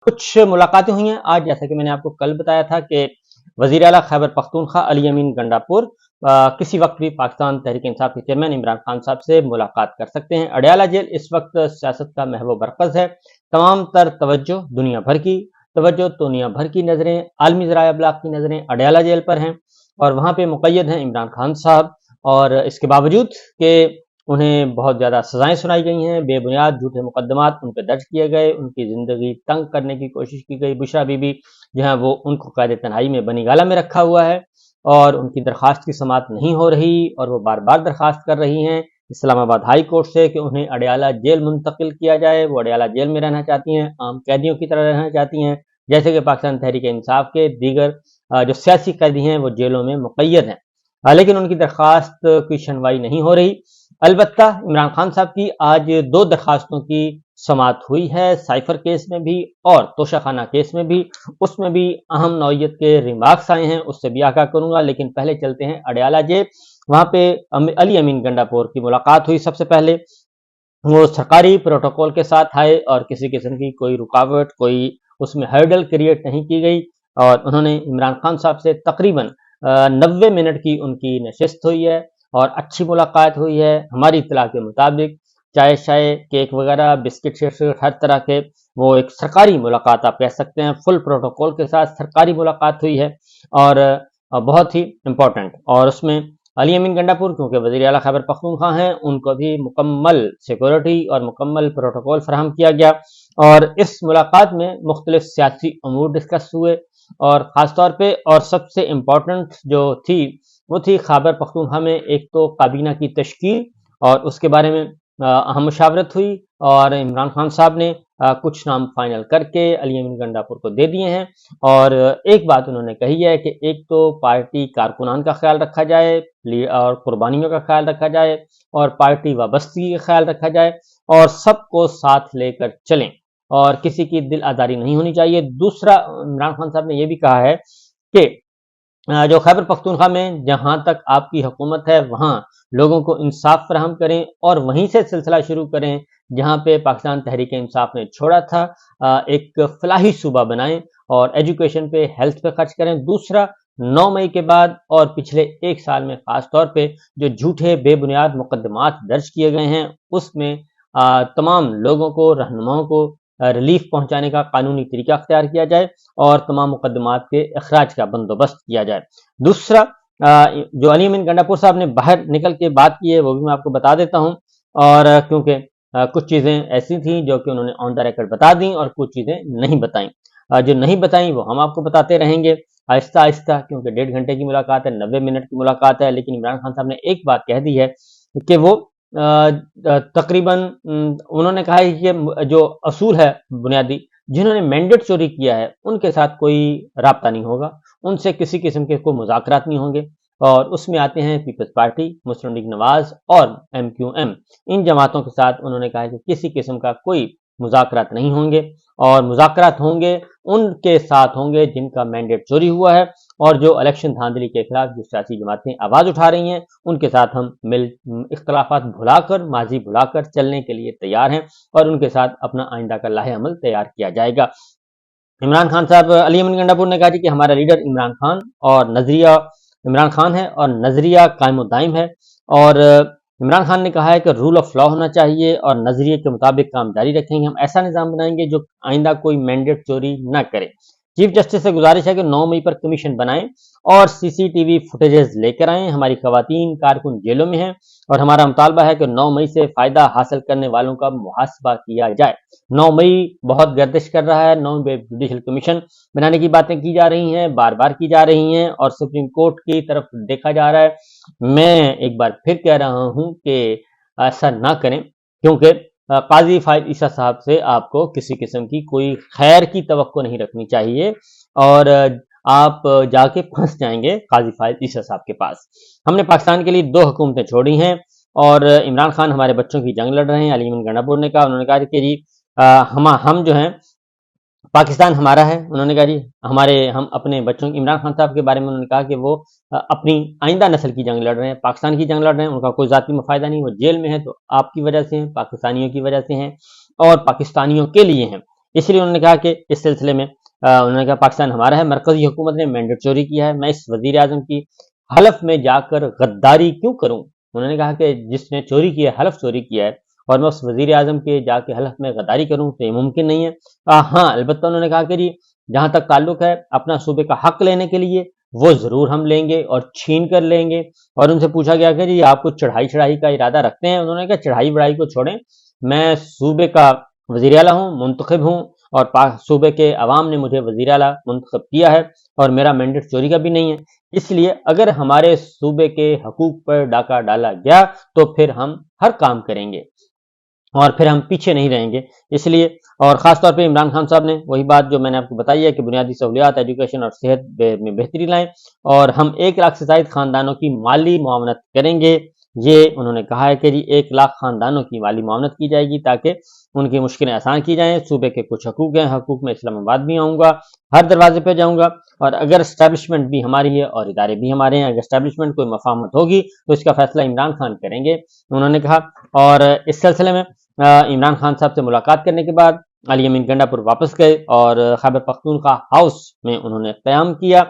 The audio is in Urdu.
کچھ ملاقاتیں ہوئی ہیں آج، جیسا کہ میں نے آپ کو کل بتایا تھا کہ وزیر اعلیٰ خیبر پختونخوا علی امین گنڈاپور کسی وقت بھی پاکستان تحریک انصاف کے چیئرمین عمران خان صاحب سے ملاقات کر سکتے ہیں۔ اڈیالہ جیل اس وقت سیاست کا محو مرکز ہے۔ تمام تر توجہ دنیا بھر کی نظریں، عالمی ذرائع ابلاغ کی نظریں اڈیالہ جیل پر ہیں، اور وہاں پہ مقید ہیں عمران خان صاحب۔ اور اس کے باوجود کہ انہیں بہت زیادہ سزائیں سنائی گئی ہیں، بے بنیاد جھوٹے مقدمات ان پہ درج کیے گئے، ان کی زندگی تنگ کرنے کی کوشش کی گئی۔ بشرا بی بی جو ہے وہ ان کو قید تنہائی میں بنی گالہ میں رکھا ہوا ہے، اور ان کی درخواست کی سماعت نہیں ہو رہی، اور وہ بار بار درخواست کر رہی ہیں اسلام آباد ہائی کورٹ سے کہ انہیں اڈیالہ جیل منتقل کیا جائے۔ وہ اڈیالہ جیل میں رہنا چاہتی ہیں، عام قیدیوں کی طرح رہنا چاہتی ہیں، جیسے کہ پاکستان تحریک انصاف کے دیگر جو سیاسی قیدی ہیں وہ جیلوں میں مقید ہیں، لیکن ان کی درخواست کی شنوائی نہیں ہو رہی۔ البتہ عمران خان صاحب کی آج 2 درخواستوں کی سماعت ہوئی ہے، سائفر کیس میں بھی اور توشہ خانہ کیس میں بھی۔ اس میں بھی اہم نوعیت کے ریمارکس آئے ہیں، اس سے بھی آگاہ کروں گا، لیکن پہلے چلتے ہیں اڈیالہ جیل۔ وہاں پہ علی امین گنڈاپور کی ملاقات ہوئی۔ سب سے پہلے وہ سرکاری پروٹوکول کے ساتھ آئے اور کسی قسم کی کوئی رکاوٹ، کوئی اس میں ہرڈل کریٹ نہیں کی گئی، اور انہوں نے عمران خان صاحب سے تقریباً 90 منٹ کی ان کی نشست ہوئی ہے، اور اچھی ملاقات ہوئی ہے۔ ہماری اطلاع کے مطابق چائے شائے، کیک وغیرہ، بسکٹ شسکٹ ہر طرح کے، وہ ایک سرکاری ملاقات آپ کہہ سکتے ہیں، فل پروٹوکول کے ساتھ سرکاری ملاقات ہوئی ہے، اور بہت ہی امپورٹنٹ۔ اور اس میں علی امین گنڈاپور کیونکہ وزیر اعلیٰ خیبر پختونخوا ہیں، ان کو بھی مکمل سیکورٹی اور مکمل پروٹوکول فراہم کیا گیا، اور اس ملاقات میں مختلف سیاسی امور ڈسکس ہوئے، اور خاص طور پہ اور سب سے امپورٹنٹ جو تھی وہ تھی خیبر پختونخوا میں ایک تو کابینہ کی تشکیل، اور اس کے بارے میں اہم مشاورت ہوئی، اور عمران خان صاحب نے کچھ نام فائنل کر کے علی امین گنڈاپور کو دے دیے ہیں۔ اور ایک بات انہوں نے کہی ہے کہ ایک تو پارٹی کارکنان کا خیال رکھا جائے، اور قربانیوں کا خیال رکھا جائے، اور پارٹی وابستگی کا خیال رکھا جائے، اور سب کو ساتھ لے کر چلیں، اور کسی کی دل آزاری نہیں ہونی چاہیے۔ دوسرا، عمران خان صاحب نے یہ بھی کہا ہے کہ جو خیبر پختونخوا میں جہاں تک آپ کی حکومت ہے وہاں لوگوں کو انصاف فراہم کریں، اور وہیں سے سلسلہ شروع کریں جہاں پہ پاکستان تحریک انصاف نے چھوڑا تھا، ایک فلاحی صوبہ بنائیں، اور ایجوکیشن پہ، ہیلتھ پہ خرچ کریں۔ دوسرا، 9 مئی کے بعد اور پچھلے 1 سال میں خاص طور پہ جو جھوٹے بے بنیاد مقدمات درج کیے گئے ہیں، اس میں تمام لوگوں کو، رہنماؤں کو ریلیف پہنچانے کا قانونی طریقہ اختیار کیا جائے، اور تمام مقدمات کے اخراج کا بندوبست کیا جائے۔ دوسرا، جو علی امین گنڈاپور صاحب نے باہر نکل کے بات کی ہے وہ بھی میں آپ کو بتا دیتا ہوں، اور کیونکہ کچھ چیزیں ایسی تھیں جو کہ انہوں نے آن دا ریکارڈ بتا دیں، اور کچھ چیزیں نہیں بتائیں۔ جو نہیں بتائیں وہ ہم آپ کو بتاتے رہیں گے آہستہ آہستہ، کیونکہ 1.5 گھنٹے کی ملاقات ہے، 90 منٹ کی ملاقات ہے، لیکن عمران خان صاحب نے ایک بات کہہ دی ہے کہ وہ تقریباً انہوں نے کہا ہے کہ جو اصول ہے بنیادی، جنہوں نے مینڈیٹ چوری کیا ہے ان کے ساتھ کوئی رابطہ نہیں ہوگا، ان سے کسی قسم کے کوئی مذاکرات نہیں ہوں گے، اور اس میں آتے ہیں پیپلز پارٹی، مسلم لیگ نواز اور MQM۔ ان جماعتوں کے ساتھ انہوں نے کہا ہے کہ کسی قسم کا کوئی مذاکرات نہیں ہوں گے، اور مذاکرات ہوں گے ان کے ساتھ ہوں گے جن کا مینڈیٹ چوری ہوا ہے، اور جو الیکشن دھاندلی کے خلاف جو سیاسی جماعتیں آواز اٹھا رہی ہیں ان کے ساتھ ہم اختلافات بھلا کر، ماضی بھلا کر چلنے کے لیے تیار ہیں، اور ان کے ساتھ اپنا آئندہ کا لاہ عمل تیار کیا جائے گا۔ عمران خان صاحب، علی امین گنڈاپور نے کہا کہ ہمارا لیڈر عمران خان اور نظریہ عمران خان ہے، اور نظریہ قائم و دائم ہے، اور عمران خان نے کہا ہے کہ رول آف لا ہونا چاہیے، اور نظریے کے مطابق کام جاری رکھیں گے۔ ہم ایسا نظام بنائیں گے جو آئندہ کوئی مینڈیٹ چوری نہ کرے۔ چیف جسٹس سے گزارش ہے کہ 9 مئی پر کمیشن بنائیں اور CCTV فوٹیجز لے کر آئیں۔ ہماری خواتین کارکن جیلوں میں ہیں، اور ہمارا مطالبہ ہے کہ 9 مئی سے فائدہ حاصل کرنے والوں کا محاسبہ کیا جائے۔ 9 مئی بہت گردش کر رہا ہے، 9 مئی جوڈیشل کمیشن بنانے کی باتیں کی جا رہی ہیں، بار بار کی جا رہی ہیں، اور سپریم کورٹ کی طرف دیکھا جا رہا ہے۔ میں ایک بار پھر کہہ رہا ہوں کہ ایسا نہ کریں، کیونکہ قاضی فائد عیسیٰ صاحب سے آپ کو کسی قسم کی کوئی خیر کی توقع نہیں رکھنی چاہیے، اور آپ جا کے پھنس جائیں گے قاضی فائد عیسیٰ صاحب کے پاس۔ ہم نے پاکستان کے لیے 2 حکومتیں چھوڑی ہیں، اور عمران خان ہمارے بچوں کی جنگ لڑ رہے ہیں۔ علی امین گنڈاپور نے کہا، انہوں نے کہا کہ جی ہم جو ہیں پاکستان ہمارا ہے، انہوں نے کہا جی ہم اپنے بچوں، عمران خان صاحب کے بارے میں انہوں نے کہا کہ وہ اپنی آئندہ نسل کی جنگ لڑ رہے ہیں، پاکستان کی جنگ لڑ رہے ہیں، ان کا کوئی ذاتی مفادہ نہیں، وہ جیل میں ہے تو آپ کی وجہ سے ہیں، پاکستانیوں کی وجہ سے ہیں، اور پاکستانیوں کے لیے ہیں۔ اس لیے انہوں نے کہا کہ اس سلسلے میں انہوں نے کہا پاکستان ہمارا ہے، مرکزی حکومت نے مینڈیٹ چوری کیا ہے، میں اس وزیر اعظم کی حلف میں جا کر غداری کیوں کروں؟ انہوں نے کہا کہ جس نے چوری کی ہے، حلف چوری کیا ہے، اور میں اس وزیر اعظم کے جا کے حلف میں غداری کروں تو یہ ممکن نہیں ہے۔ ہاں البتہ انہوں نے کہا کہ جی جہاں تک تعلق ہے اپنا صوبے کا حق لینے کے لیے وہ ضرور ہم لیں گے اور چھین کر لیں گے۔ اور ان سے پوچھا گیا کہ جی آپ کو چڑھائی کا ارادہ رکھتے ہیں؟ انہوں نے کہا چڑھائی بڑھائی کو چھوڑیں، میں صوبے کا وزیر اعلیٰ ہوں، منتخب ہوں، اور صوبے کے عوام نے مجھے وزیر اعلیٰ منتخب کیا ہے، اور میرا مینڈیٹ چوری کا بھی نہیں ہے۔ اس لیے اگر ہمارے صوبے کے حقوق پر ڈاکہ ڈالا گیا تو پھر ہم ہر کام کریں گے اور پھر ہم پیچھے نہیں رہیں گے۔ اس لیے اور خاص طور پہ عمران خان صاحب نے وہی بات جو میں نے آپ کو بتائی ہے کہ بنیادی سہولیات، ایجوکیشن اور صحت میں بہتری لائیں، اور ہم 1 لاکھ سے زائد خاندانوں کی مالی معاونت کریں گے۔ یہ انہوں نے کہا ہے کہ جی 1 لاکھ خاندانوں کی مالی معاونت کی جائے گی تاکہ ان کی مشکلیں آسان کی جائیں۔ صوبے کے کچھ حقوق ہیں، حقوق میں اسلام آباد بھی آؤں گا، ہر دروازے پہ جاؤں گا، اور اگر اسٹیبلشمنٹ بھی ہماری ہے اور ادارے بھی ہمارے ہیں، اگر اسٹیبلشمنٹ کوئی مفاہمت ہوگی تو اس کا فیصلہ عمران خان کریں گے، انہوں نے کہا۔ اور اس سلسلے میں عمران خان صاحب سے ملاقات کرنے کے بعد علی امین گنڈا پور واپس گئے اور خیبر پختونخوا ہاؤس میں انہوں نے قیام کیا۔